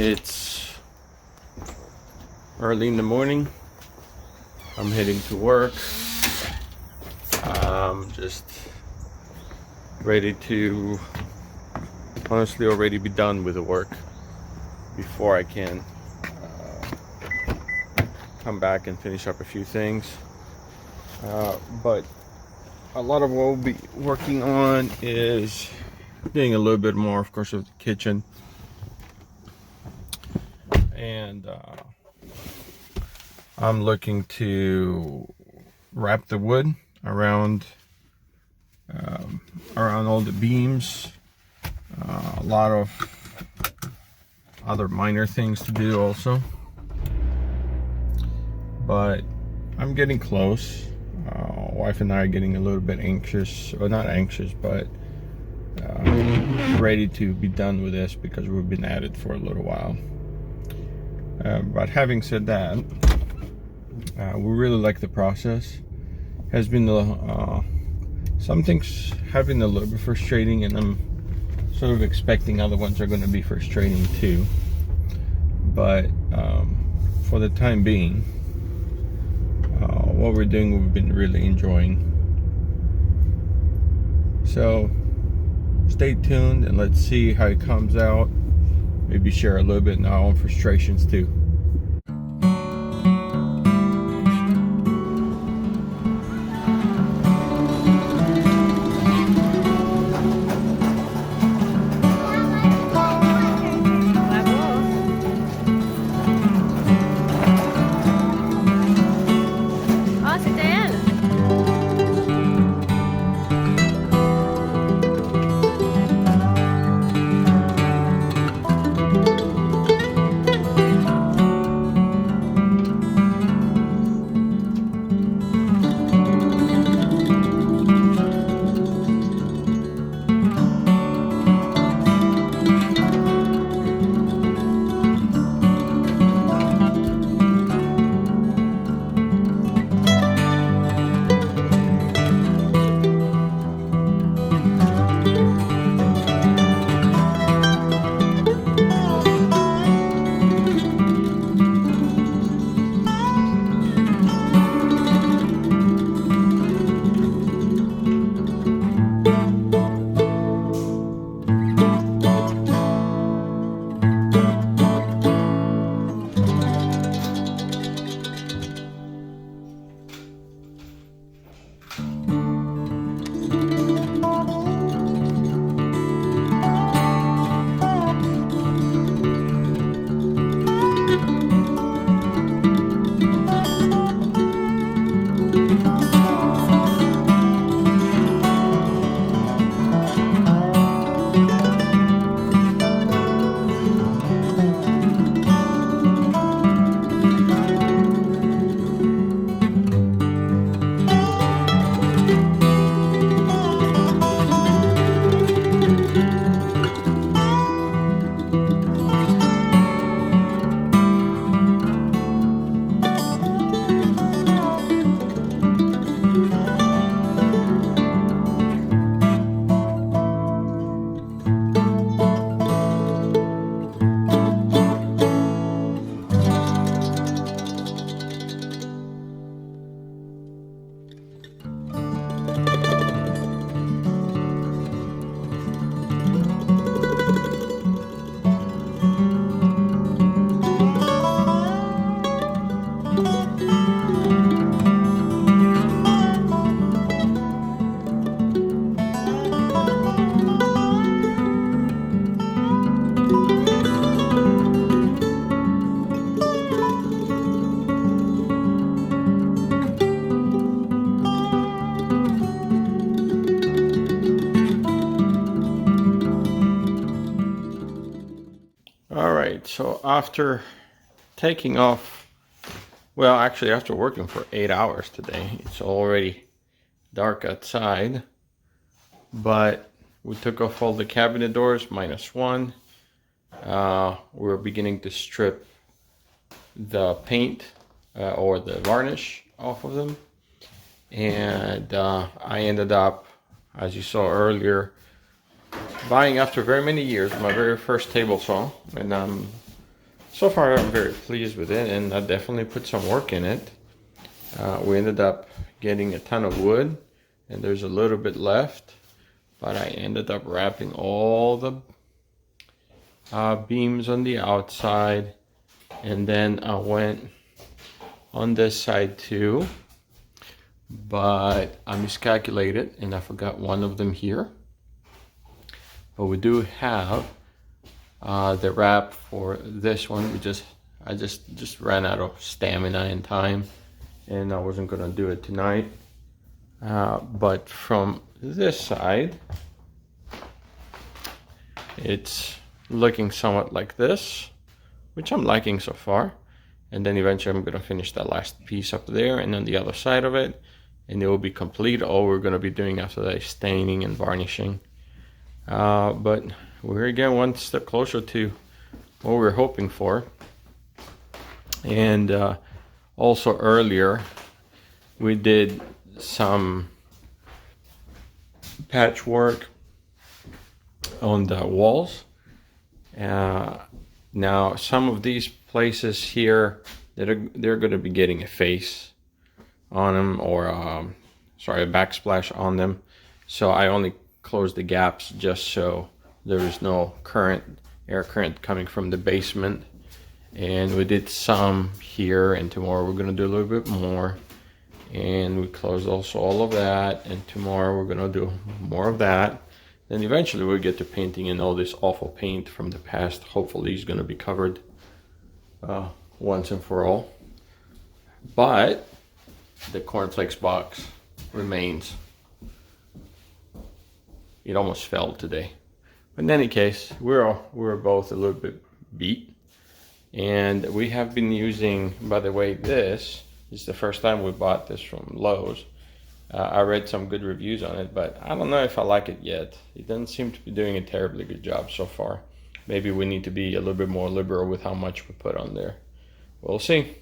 It's early in the morning. I'm heading to work. I'm just ready to honestly already be done with the work before I can come back and finish up a few things. But a lot of what we'll be working on is doing a little bit more, of course, of the kitchen. And I'm looking to wrap the wood around all the beams. A lot of other minor things to do also, but I'm getting close. Wife and I are getting a little bit anxious, or not anxious, but ready to be done with this because we've been at it for a little while. But having said that, we really like the process. Has been some things have been a little bit frustrating, and I'm sort of expecting other ones are going to be frustrating too. But for the time being, what we're doing, we've been really enjoying. So stay tuned and let's see how it comes out. Maybe share a little bit in our own frustrations too. All right, so after taking off, well, actually after working for 8 hours today, it's already dark outside, but we took off all the cabinet doors -1. We're beginning to strip the paint or the varnish off of them, and I ended up, as you saw earlier, buying, after very many years, my very first table saw, and I'm So far I'm very pleased with it, and I definitely put some work in it. We ended up getting a ton of wood, and there's a little bit left, but I ended up wrapping all the beams on the outside, and then I went on this side too, but I miscalculated and I forgot one of them here. But we do have the wrap for this one. I just ran out of stamina and time, and I wasn't gonna do it tonight. But from this side, it's looking somewhat like this, which I'm liking so far. And then eventually I'm gonna finish that last piece up there and on the other side of it, and it will be complete. All we're gonna be doing after that is staining and varnishing. But we're again one step closer to what we're hoping for. And also earlier we did some patchwork on the walls. Now some of these places here they're going to be getting a face on them, or sorry, a backsplash on them. So I only closed the gaps just so there is no air current coming from the basement. And we did some here, and tomorrow we're going to do a little bit more. And we closed also all of that, and tomorrow we're going to do more of that. Then eventually we'll get to painting, and all this awful paint from the past hopefully is going to be covered once and for all. But the cornflakes box remains. It almost fell today. But in any case, we're both a little bit beat. And we have been using, by the way, this is the first time we bought this from Lowe's. I read some good reviews on it, but I don't know if I like it yet. It doesn't seem to be doing a terribly good job so far. Maybe we need to be a little bit more liberal with how much we put on there. We'll see.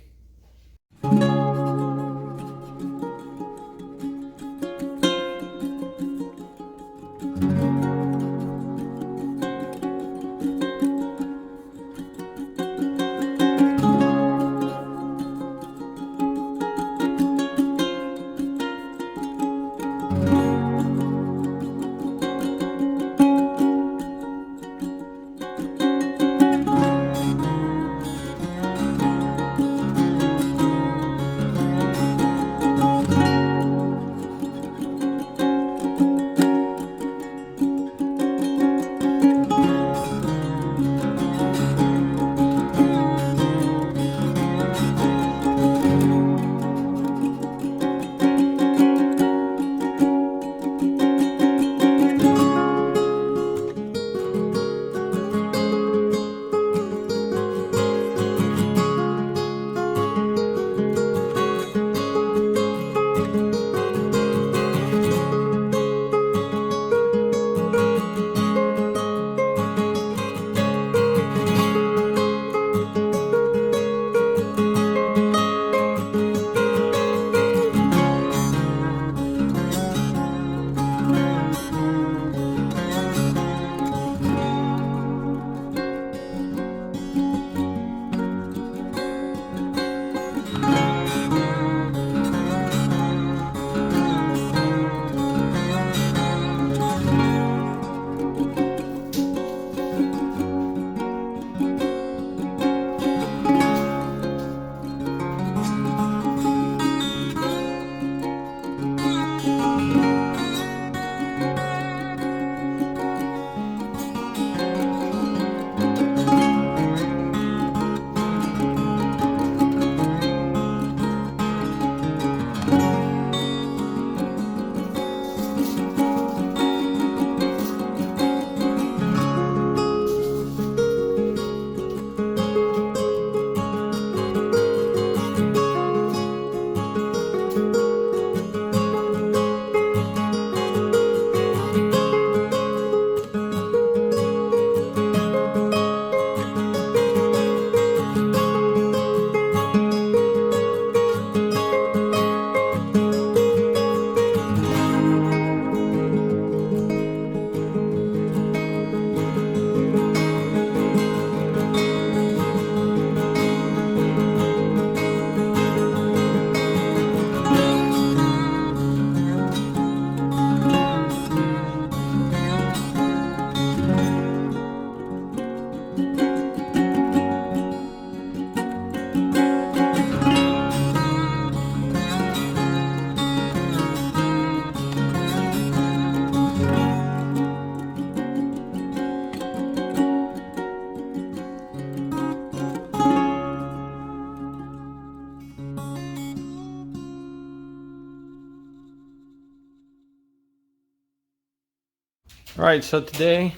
right, so today,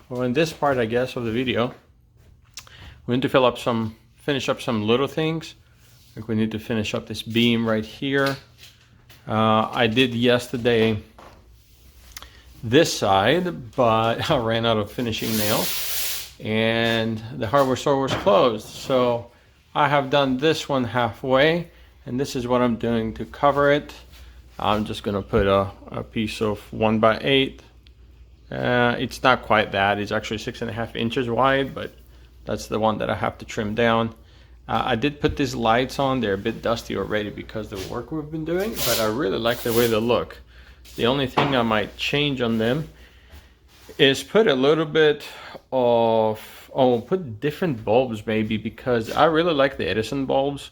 well, in this part, I guess, of the video, we need to finish up some little things. Like we need to finish up this beam right here. I did yesterday this side, but I ran out of finishing nails and the hardware store was closed. So I have done this one halfway, and this is what I'm doing to cover it. I'm just gonna put a piece of 1x8. It's not quite that, it's actually 6.5 inches wide, but that's the one that I have to trim down. I did put these lights on. They're a bit dusty already because of the work we've been doing, but I really like the way they look. The only thing I might change on them is put a little bit of, put different bulbs maybe, because I really like the Edison bulbs.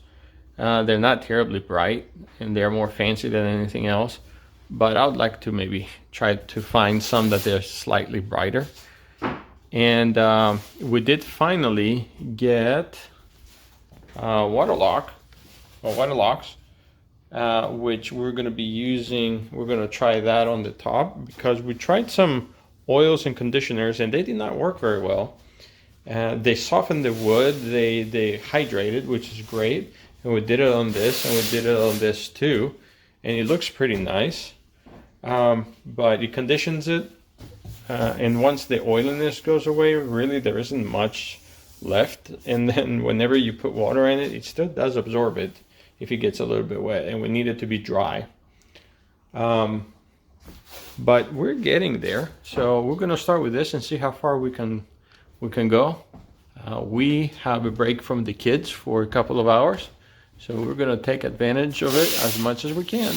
They're not terribly bright and they're more fancy than anything else, but I would like to maybe try to find some that they're slightly brighter. And we did finally get water locks, which we're going to be using. We're going to try that on the top because we tried some oils and conditioners and they did not work very well. They softened the wood, they hydrated, which is great, and we did it on this and we did it on this too, and it looks pretty nice. But it conditions it, and once the oiliness goes away, really there isn't much left, and then whenever you put water in it, it still does absorb it if it gets a little bit wet, and we need it to be dry. But we're getting there, so we're gonna start with this and see how far we can go. We have a break from the kids for a couple of hours, so we're gonna take advantage of it as much as we can.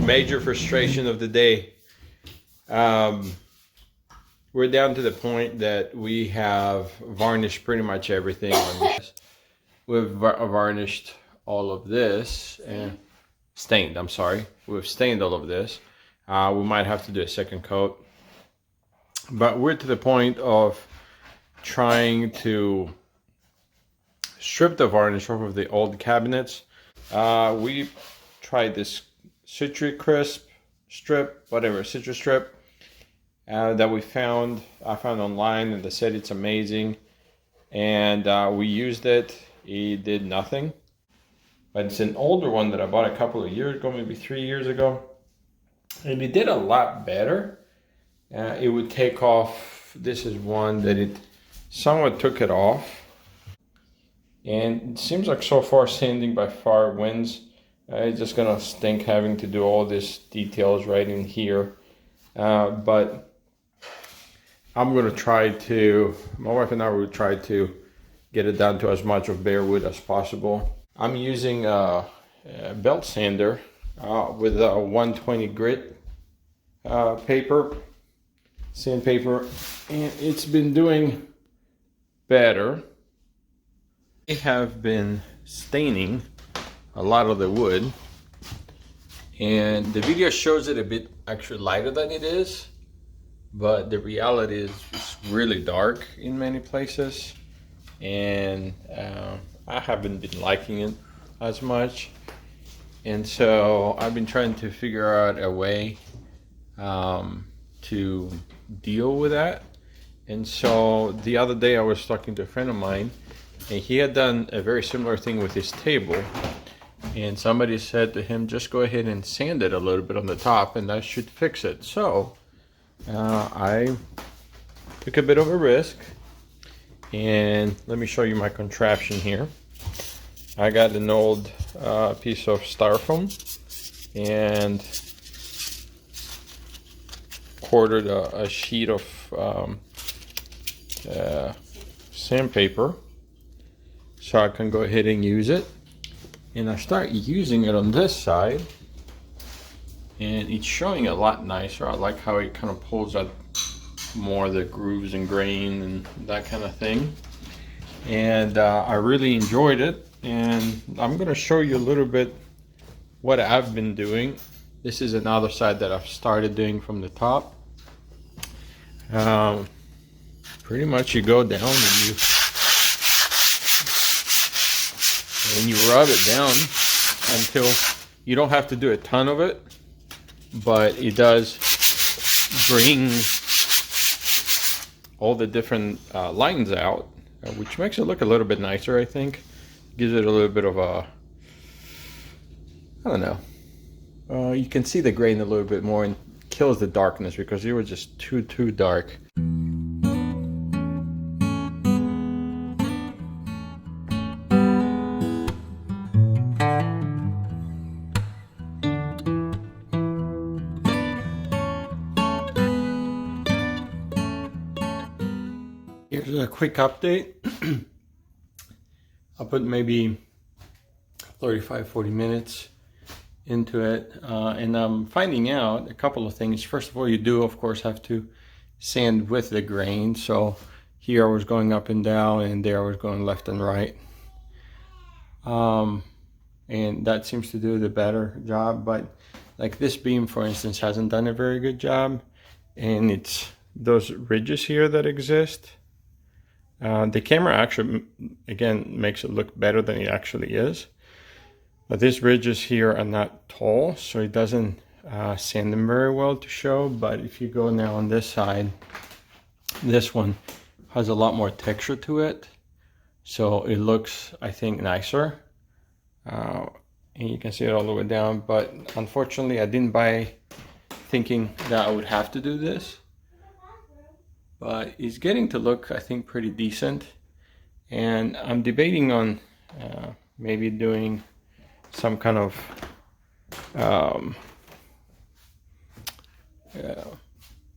Major frustration of the day. We're down to the point that we have varnished pretty much everything on this. We've varnished all of this and stained, I'm sorry. We've stained all of this. We might have to do a second coat. But we're to the point of trying to strip the varnish off of the old cabinets. We tried this Citrus Crisp strip, whatever, citrus strip that I found online, and they said it's amazing, and we used it. It did nothing, but it's an older one that I bought a couple of years ago, maybe 3 years ago, and it did a lot better. It would take off. This is one that it somewhat took it off, and it seems like so far sanding by far wins. It's just gonna stink having to do all these details right in here, but I'm gonna try to, my wife and I will try to get it down to as much of bare wood as possible. I'm using a belt sander with a 120 grit paper, sandpaper, and it's been doing better. I have been staining a lot of the wood, and the video shows it a bit actually lighter than it is, but the reality is it's really dark in many places, and I haven't been liking it as much. And so I've been trying to figure out a way to deal with that. And so the other day I was talking to a friend of mine, and he had done a very similar thing with his table. And somebody said to him, just go ahead and sand it a little bit on the top and that should fix it. So I took a bit of a risk, and let me show you my contraption here. I got an old piece of styrofoam and quartered a sheet of sandpaper so I can go ahead and use it. And I start using it on this side, and it's showing a lot nicer. I like how it kind of pulls out more of the grooves and grain and that kind of thing. And I really enjoyed it. And I'm going to show you a little bit what I've been doing. This is another side that I've started doing from the top. Pretty much you go down and you rub it down until you don't have to do a ton of it, but it does bring all the different lines out, which makes it look a little bit nicer, I think. Gives it a little bit of a, I don't know. You can see the grain a little bit more and kills the darkness because it was just too dark. Here's a quick update. I'll put maybe 35-40 minutes into it, and I'm finding out a couple of things. First of all, you do of course have to sand with the grain. So here I was going up and down, and there I was going left and right, and that seems to do the better job. But like this beam, for instance, hasn't done a very good job, and it's those ridges here that exist. The camera actually, again, makes it look better than it actually is. But these ridges here are not tall, so it doesn't sand them very well to show. But if you go now on this side, this one has a lot more texture to it. So it looks, I think, nicer. And you can see it all the way down. But unfortunately, I didn't buy thinking that I would have to do this. But it's getting to look, I think, pretty decent. And I'm debating on maybe doing some kind of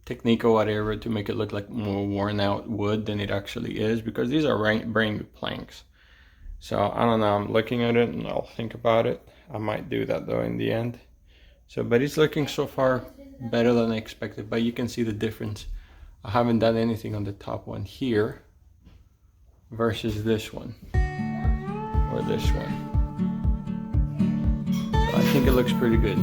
technique or whatever to make it look like more worn out wood than it actually is, because these are brand new planks. So I don't know, I'm looking at it and I'll think about it. I might do that though in the end. So, but it's looking so far better than I expected, but you can see the difference. I haven't done anything on the top one here versus this one or this one. So I think it looks pretty good.